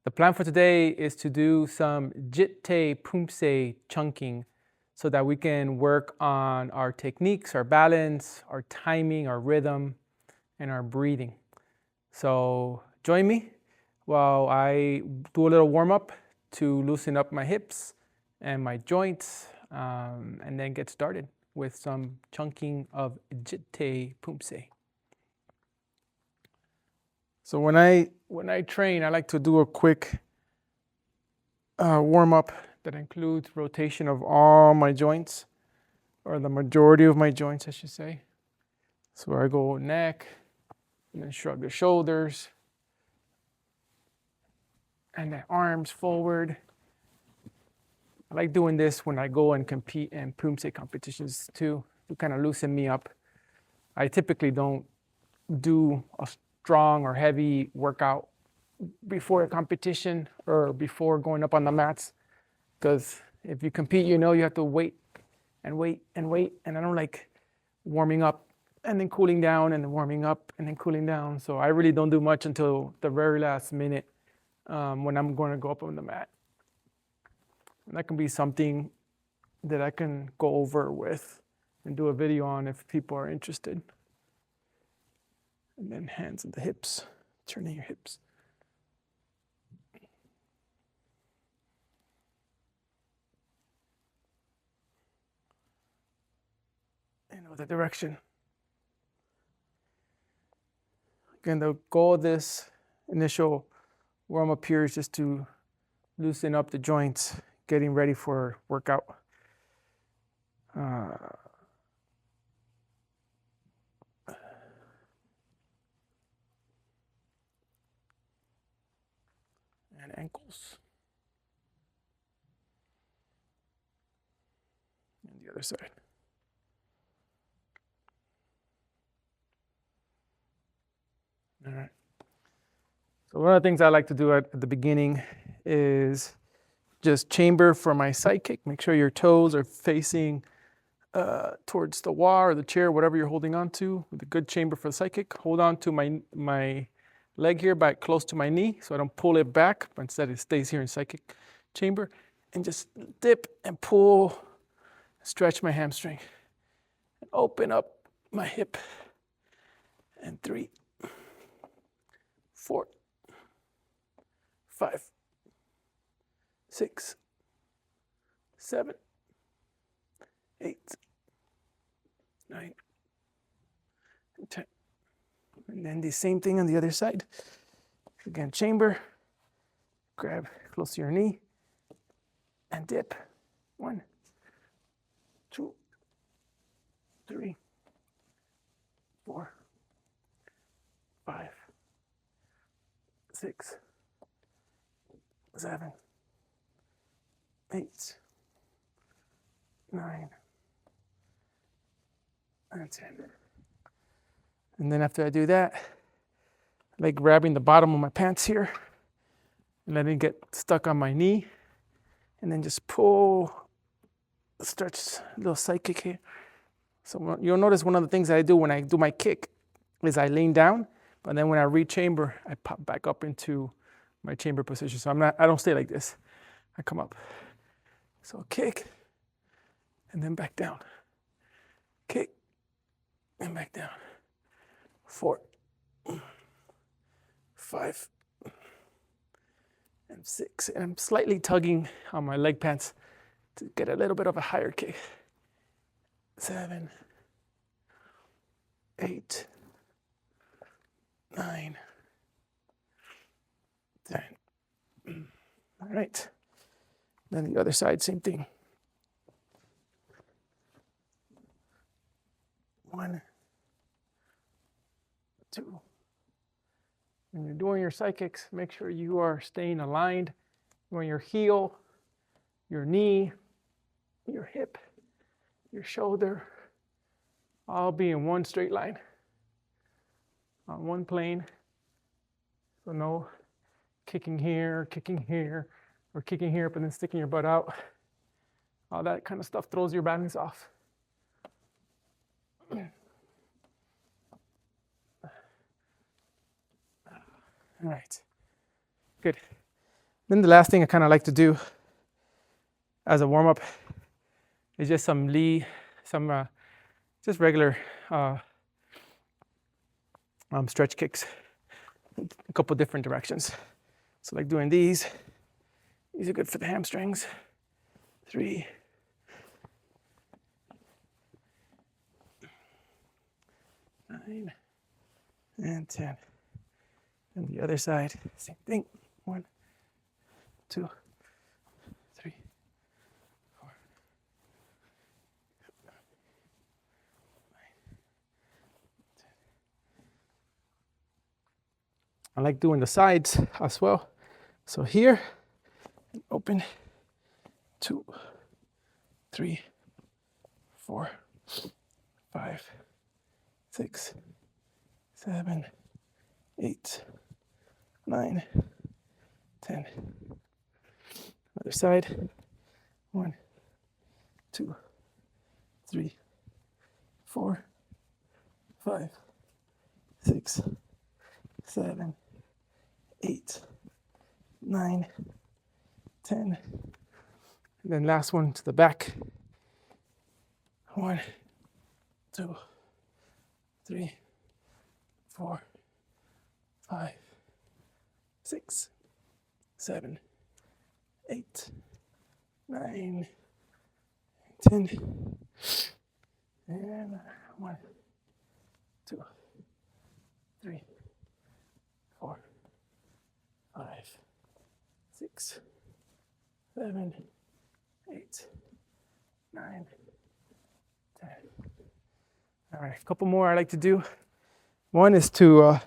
The plan for today is to do some Jitae Poomsae chunking so that we can work on our techniques, our balance, our timing, our rhythm, and our breathing. So join me while I do a little warm up to loosen up my hips and my joints, and then get started with some chunking of Jitae Poomsae. So when I train, I like to do a quick warm up that includes rotation of all my joints, or the majority of my joints, I should say. So I go neck, and then shrug the shoulders, and then arms forward. I like doing this when I go and compete in Poomsae competitions too, to kind of loosen me up. I typically don't do a strong or heavy workout before a competition or before going up on the mats, because if you compete, you know you have to wait and wait and wait, and I don't like warming up and then cooling down and then warming up and then cooling down. So I really don't do much until the very last minute when I'm going to go up on the mat. And that can be something that I can go over with and do a video on if people are interested. And then hands at the hips, turning your hips. In other direction. Again, the goal of this initial warm up here is just to loosen up the joints, getting ready for workout. And ankles. And the other side. All right. So one of the things I like to do at the beginning is just chamber for my side kick. Make sure your toes are facing towards the wall or the chair, whatever you're holding on to, with a good chamber for the side kick. Hold on to my leg here by close to my knee, so I don't pull it back, but instead it stays here in side kick chamber, and just dip and pull, stretch my hamstring, and open up my hip. And 3, 4, 5, 6, 7, 8, 9, and 10. And then the same thing on the other side. Again, chamber, grab close to your knee, and dip. 1, 2, 3, 4, 5, 6, 7, 8, 9, and 10. And then after I do that, I like grabbing the bottom of my pants here and letting it get stuck on my knee, and then just pull, stretch, a little side kick here. So you'll notice one of the things that I do when I do my kick is I lean down, but then when I re-chamber, I pop back up into my chamber position. So I don't stay like this. I come up. So kick, and then back down. Kick, and back down. 4, 5, and 6. And I'm slightly tugging on my leg pants to get a little bit of a higher kick. 7, 8, 9, 10. All right. Then the other side, same thing. 1, 2. When you're doing your side kicks, make sure you are staying aligned on your heel, your knee, your hip, your shoulder, all be in one straight line, on one plane. So no kicking here, or kicking here, but then sticking your butt out. All that kind of stuff throws your balance off. All right, good. Then the last thing I kind of like to do as a warm-up is just some just regular stretch kicks, a couple different directions. So like doing these are good for the hamstrings. 3, 9, and 10. And the other side, same thing. 1, 2, 3, 4, 5, 9, 10. I like doing the sides as well. So here, open, 2, 3, 4, 5, 6, 7, 8, 9, 10. Other side. 1, 2, 3, 4, 5, 6, 7, 8, 9, 10. And then last one to the back. 1, 2, 3, 4, 5, 6, 7, 8, 9, 10. And 1, 2, 3, 4, 5, 6, 7, 8, 9, 10. All right, a couple more I like to do. One is to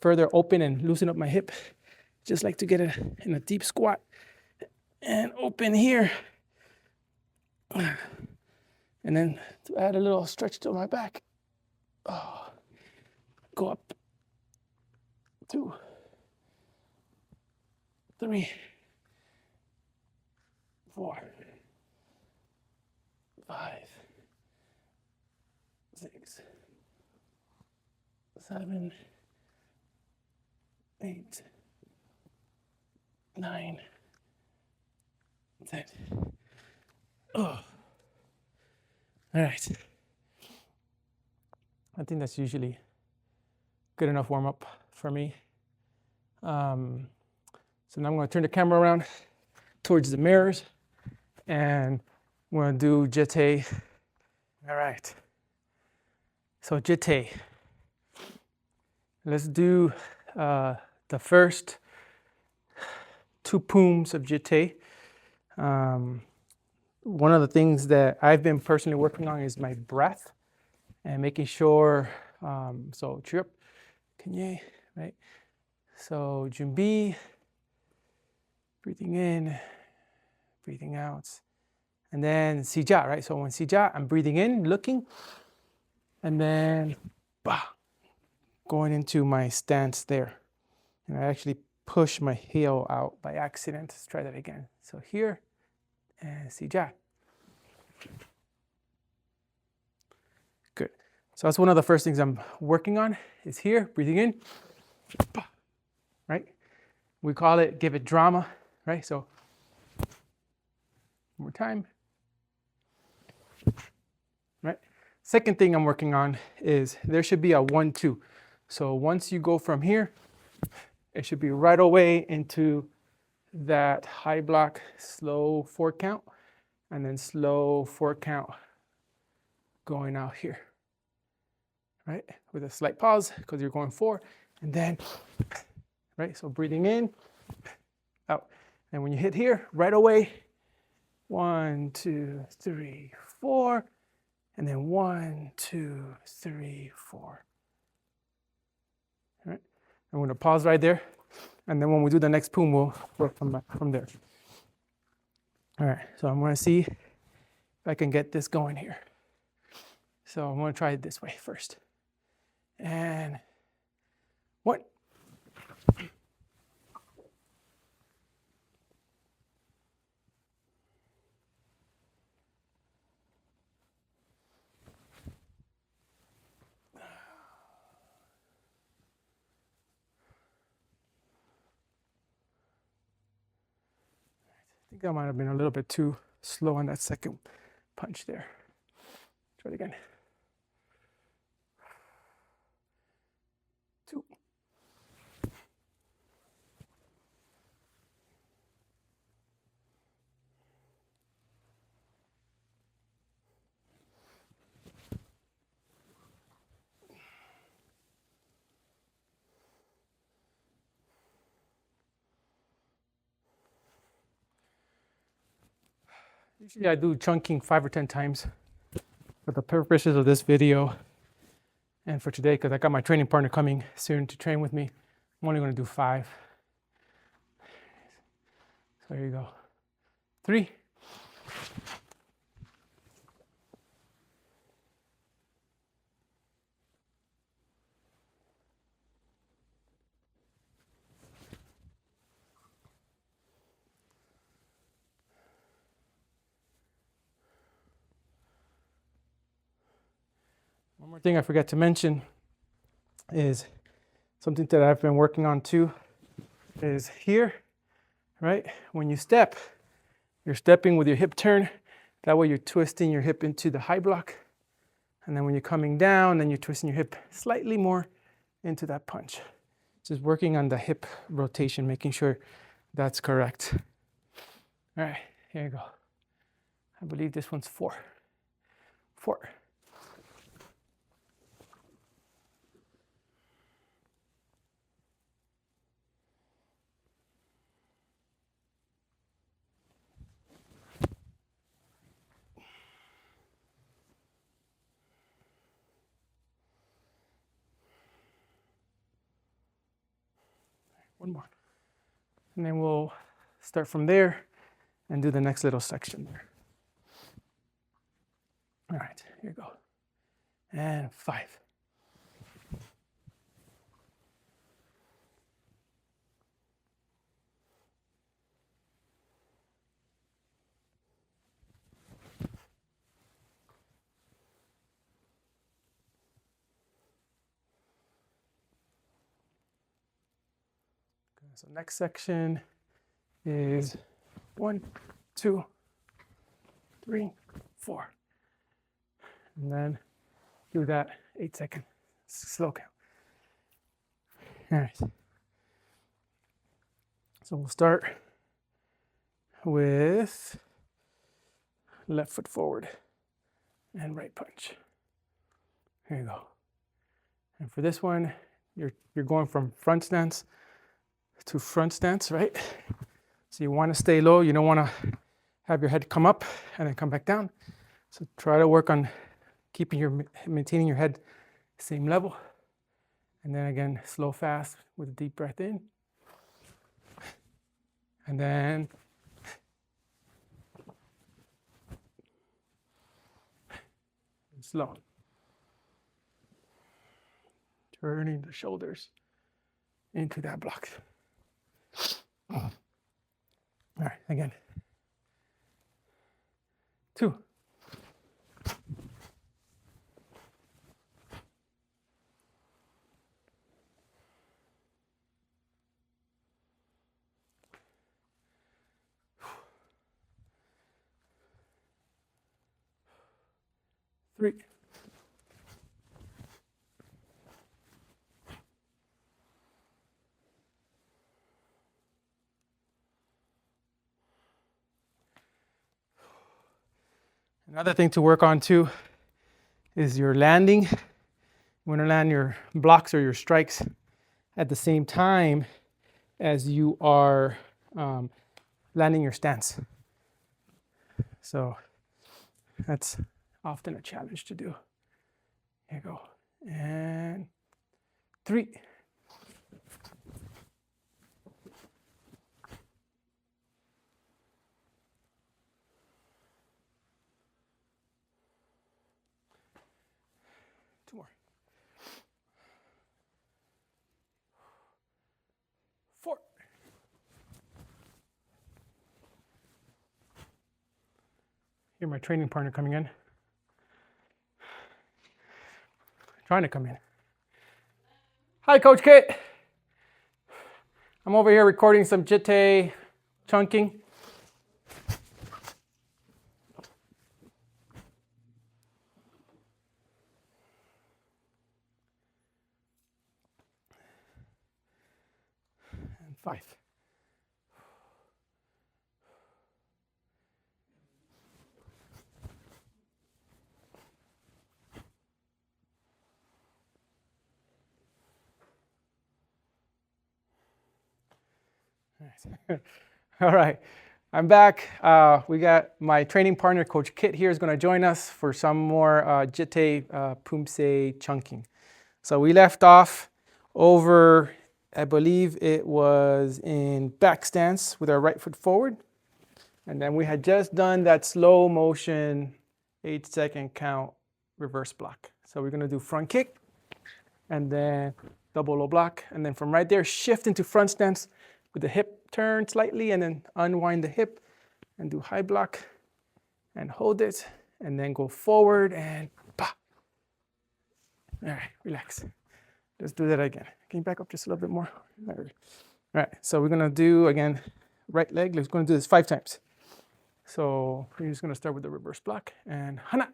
further open and loosen up my hip. Just like to get it in a deep squat and open here. And then to add a little stretch to my back. Oh, go up. 2, 3, 4, 5, 6, 7, 8, 9, 10. Oh. All right. I think that's usually good enough warm up for me. So now I'm going to turn the camera around towards the mirrors and I'm going to do Jitae. All right. So Jitae. Let's do the first 2 pooms of Jitae. One of the things that I've been personally working on is my breath and making sure, so trip, kanye, right? So 준비, breathing in, breathing out, and then 시작, right? So when 시작, I'm breathing in, looking, and then bah, going into my stance there. And I actually push my heel out by accident. Let's try that again. So here, and 시작. Good. So that's one of the first things I'm working on is here, breathing in, right? We call it, give it drama, right? So one more time, right? Second thing I'm working on is there should be a 1, 2. So once you go from here, it should be right away into that high block, slow 4 count, and then slow 4 count going out here, right? With a slight pause because you're going 4, and then, right? So breathing in, out. And when you hit here, right away, 1, 2, 3, 4, and then 1, 2, 3, 4. All right? I'm going to pause right there, and then when we do the next poom, we'll work from there. All right, so I'm going to see if I can get this going here. So I'm going to try it this way first. And 1. think I might have been a little bit too slow on that second punch there. Try it again. 2. Usually I do chunking 5 or 10 times for the purposes of this video and for today, because I got my training partner coming soon to train with me. I'm only going to do 5. So here you go. 3. One more thing I forgot to mention is something that I've been working on too, is here, right? When you step, you're stepping with your hip turn. That way you're twisting your hip into the high block. And then when you're coming down, then you're twisting your hip slightly more into that punch. Just working on the hip rotation, making sure that's correct. All right, here you go. I believe this one's 4. 4. One more. And then we'll start from there and do the next little section there. All right, here you go. And 5. So next section is 1, 2, 3, 4. And then do that 8-second slow count. All right. So we'll start with left foot forward and right punch. Here you go. And for this one, you're going from front stance to front stance, right? So you want to stay low. You don't want to have your head come up and then come back down. So try to work on maintaining your head same level. And then again, slow, fast with a deep breath in. And then slow. Turning the shoulders into that block. All right, again. 2. 3. Another thing to work on too is your landing. You want to land your blocks or your strikes at the same time as you are landing your stance. So that's often a challenge to do. Here you go. And 3. 2 more. 4. Here's my training partner coming in. Trying to come in. Hi, Coach Kit. I'm over here recording some Jitae chunking. And 5. All right, I'm back. We got my training partner, Coach Kit, here is going to join us for some more Jitae Poomsae chunking. So we left off over, I believe it was in back stance with our right foot forward. And then we had just done that slow motion, 8-second count reverse block. So we're going to do front kick and then double low block. And then from right there, shift into front stance with the hip turn slightly and then unwind the hip and do high block and hold it and then go forward and bah. All right, relax. Let's do that again. Can you back up just a little bit more? All right, so we're gonna do again, right leg. Let's go and do this 5 times. So we're just gonna start with the reverse block and hana.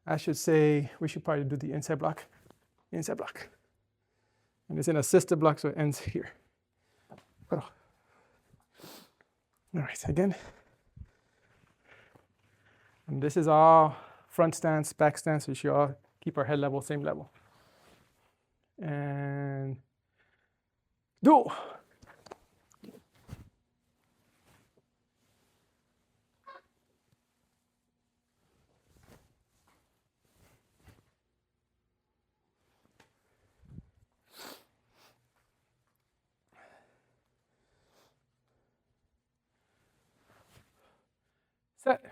I should say we should probably do the inside block. Inside block. And it's an assisted block, so it ends here. All right, again. And this is all front stance, back stance, so we should all keep our head level, same level. And do. Set.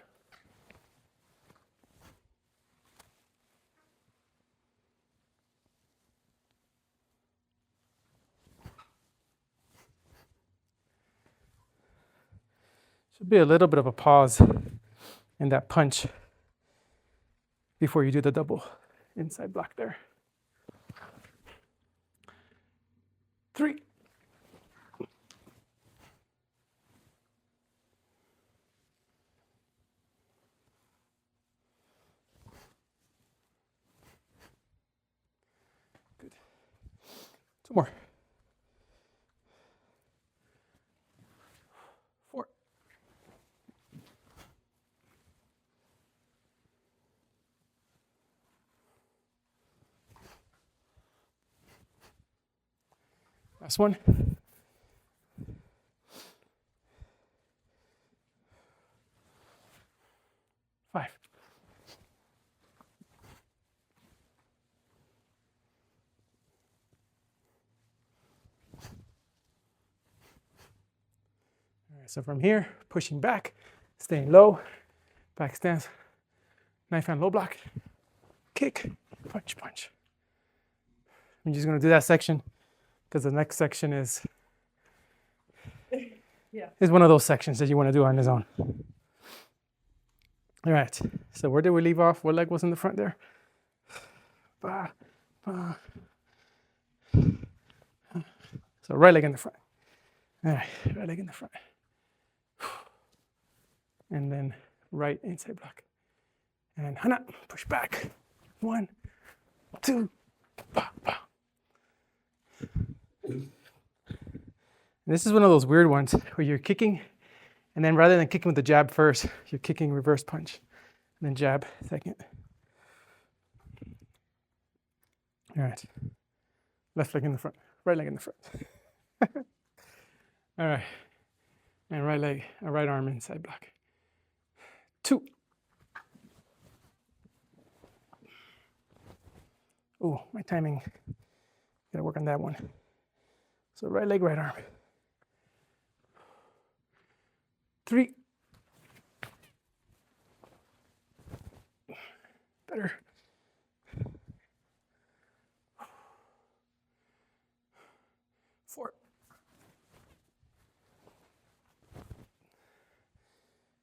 Should be a little bit of a pause in that punch before you do the double inside block there. 3. Good. 2 more. 4. Last one. 5. All right, so from here, pushing back, staying low, back stance, knife hand low block, kick, punch, punch. I'm just going to do that section because the next section is one of those sections that you want to do on his own. All right, so where did we leave off? What leg was in the front there? Bah, bah. So right leg in the front. All right, right leg in the front. And then right inside block. And hana, push back. 1, 2, bah, bah. This is one of those weird ones where you're kicking, and then rather than kicking with the jab first, you're kicking reverse punch, and then jab second. All right. Left leg in the front, right leg in the front. All right. And right leg, right arm inside block. 2. Oh, my timing. Gotta work on that one. So right leg, right arm. 3. Better. 4.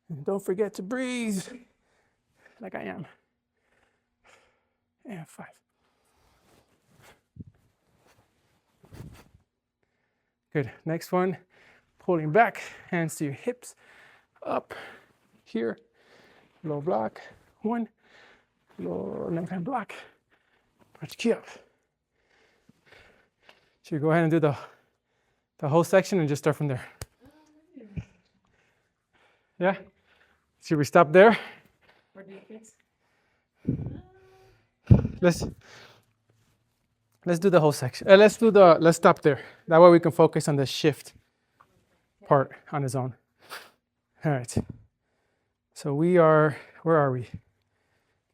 And don't forget to breathe like I am. And 5. Good. Next one, pulling back, hands to your hips, up, here, low block, 1, low left hand block, punch key up. Should we go ahead and do the whole section and just start from there? Yeah? Should we stop there? Or do you fix? Let's do the whole section. Let's stop there. That way we can focus on the shift part on its own. All right. So where are we?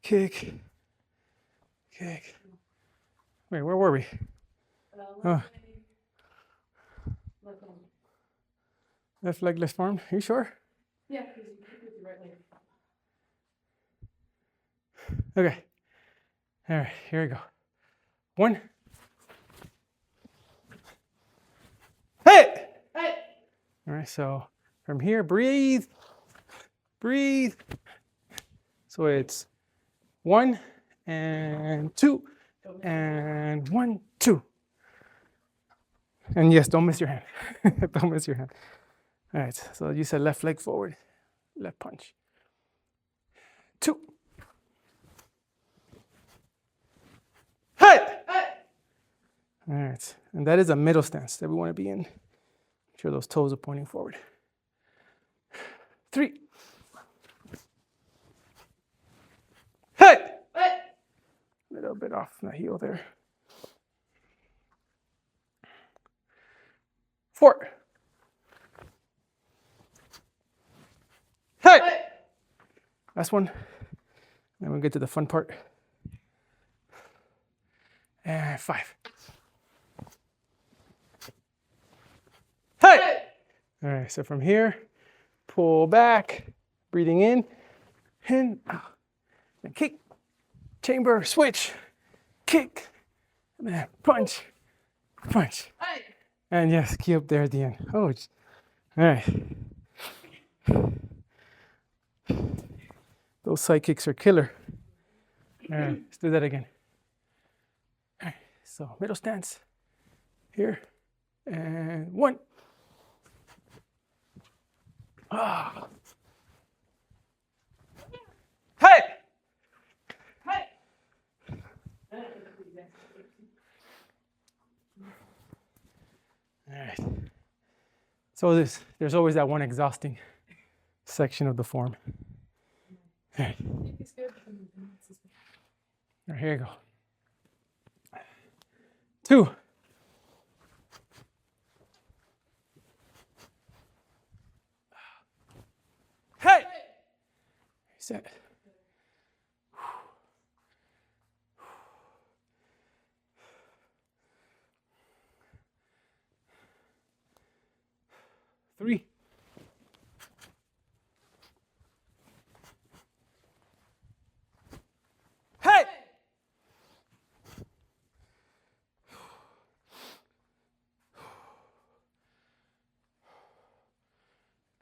Kick. Wait, where were we? Left leg, left arm. Are you sure? Yeah, because you kick with your right leg. Okay. All right, here we go. 1. Hey! Hey! All right, so from here, breathe. So it's 1 and 2 and 1, 2. And yes, don't miss your hand. Don't miss your hand. All right, so you said left leg forward, left punch. 2. Hey! All right, and that is a middle stance that we want to be in. Make sure those toes are pointing forward. 3. Hey! A little bit off the heel there. 4. Hey! Last one. Then we'll get to the fun part. And 5. Hey! All right, so from here, pull back, breathing in, and kick, chamber, switch, kick, and then punch. Hey! And yes, key up there at the end. Oh, all right. Those side kicks are killer. All right, let's do that again. All right, so middle stance here, and 1. Ah. Hey! All right. So there's always that one exhausting section of the form. All right. All right, here you go. 2. Hey! Reset. 3. Hey!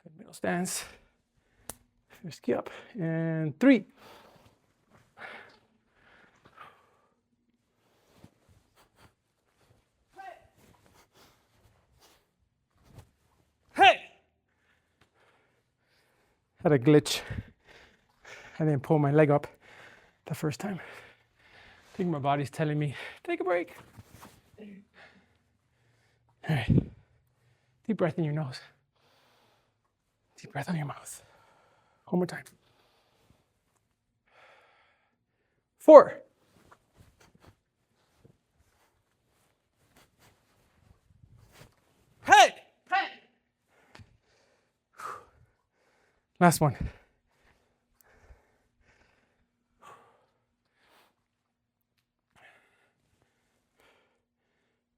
Good middle stance. Just key up. And 3. Hey! Had a glitch. I didn't pull my leg up the first time. I think my body's telling me, take a break. All right. Deep breath in your nose. Deep breath on your mouth. One more time. 4. Hey! Last one.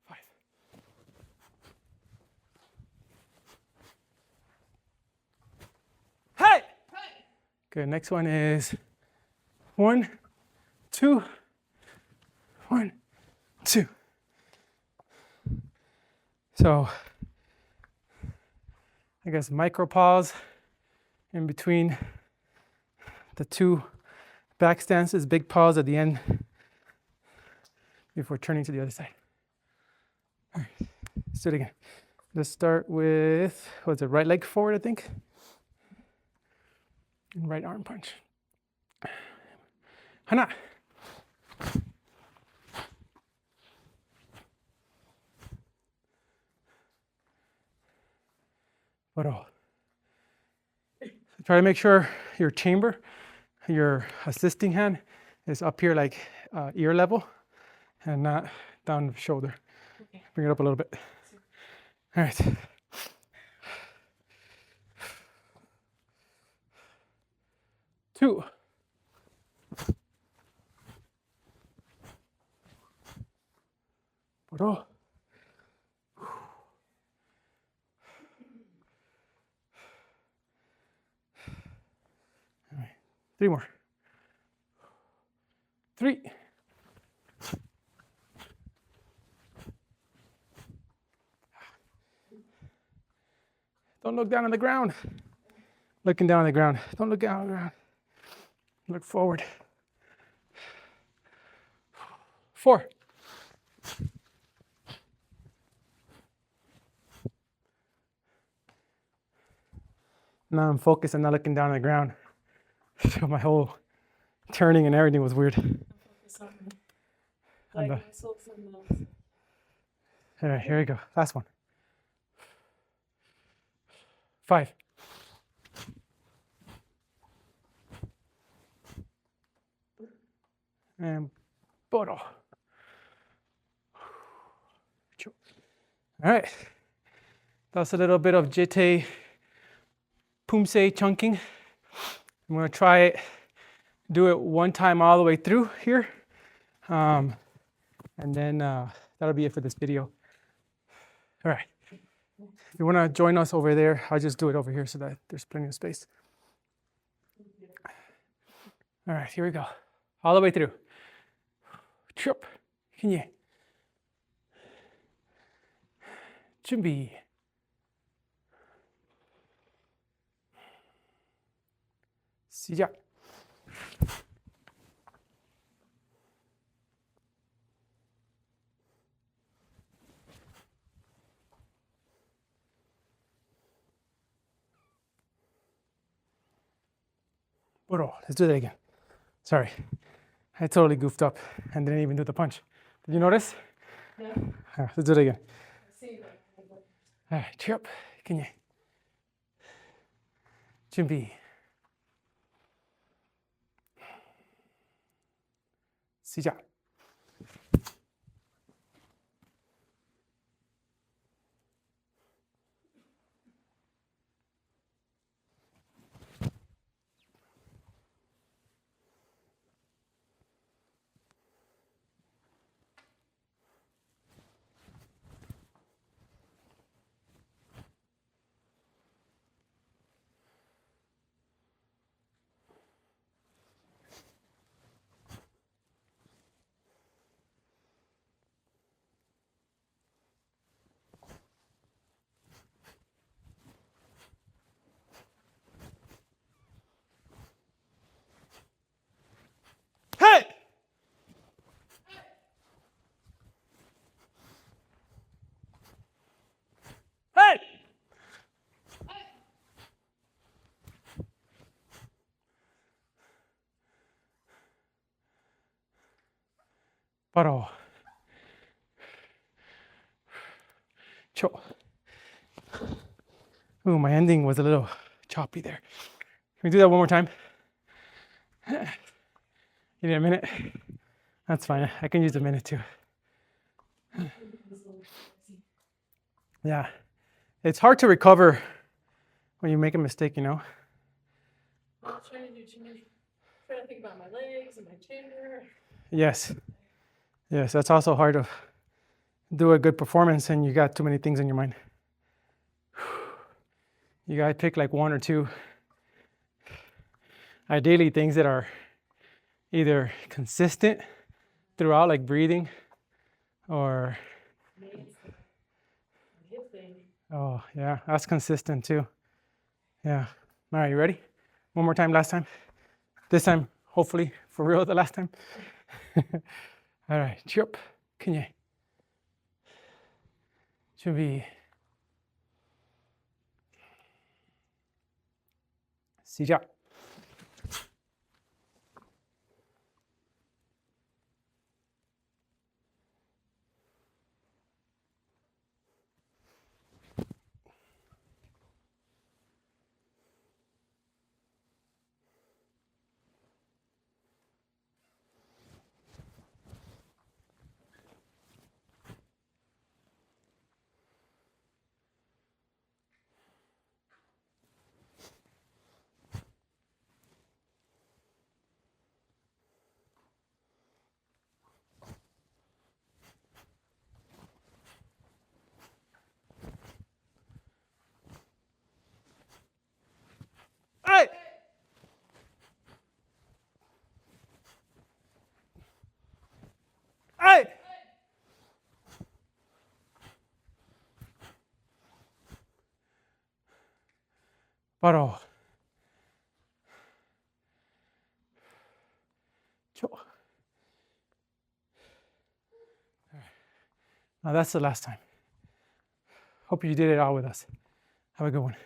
5. Hey! Good. Next one is 1, 2, 1, 2. So, I guess micro pause in between the 2 back stances, big pause at the end before turning to the other side. All right, let's do it again. Let's start with, what's it, right leg forward, I think. And right arm punch. Hana. Boro. Try to make sure your chamber, your assisting hand is up here like ear level and not down the shoulder. Okay. Bring it up a little bit. All right. Two. Boro. All right. 3 more. 3. Don't look down on the ground. Looking down on the ground. Don't look down on the ground. Look forward. 4. Now I'm focused and not looking down on the ground. So my whole turning and everything was weird. Like the- muscles and the. All right, here we go. Last one. 5. And Boro. All right. That's a little bit of Jitae Poomsae chunking. I'm going to try it, do it one time all the way through here. And then that'll be it for this video. All right. If you want to join us over there, I'll just do it over here so that there's plenty of space. All right, here we go. All the way through. Chop. Kinye. 준비. 시작. Boro. Let's do that again. Sorry. I totally goofed up and didn't even do the punch. Did you notice? No. Let's do it again. I see that. All right, cheer up. Kinye. 준비. 시작. Hey! Hey! 바로 초. Ooh, my ending was a little choppy there. Can we do that one more time? Give me a minute. That's fine. I can use a minute too. Yeah. It's hard to recover when you make a mistake, you know? I'm trying to do too many. Trying to think about my legs and my chamber. Yes. Yes, that's also hard to do a good performance and you got too many things in your mind. You gotta pick like one or two. Ideally, things that are either consistent throughout, like breathing, or Hip thing. oh yeah, that's consistent too. Yeah. All right, you ready? One more time, last time. This time, hopefully, for real, the last time. All right, chop, kinye. 준비, 시작. Hey! Hey! 바로. Now that's the last time. Hope you did it all with us. Have a good one.